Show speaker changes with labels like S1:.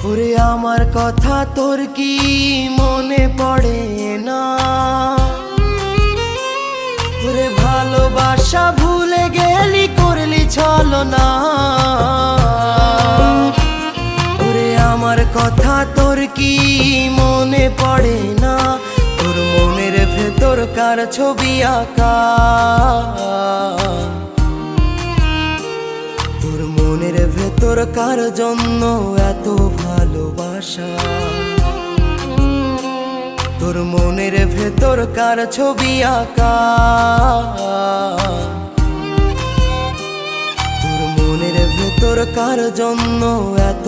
S1: ওরে আমার কথা তোর কি মনে পড়ে না? ওরে ভালোবাসা ভুলে গেলি, করলি ছলনা। ওরে আমার কথা তোর কি মনে পড়ে না? তোর মনের ভেতর কার ছবি আঁকা? তোর মনের ভেতর কার জন্য এত ভালোবাসা? তোর মনের ভেতর কার ছবি আঁকা? তোর মনের ভেতর কার জন্য এত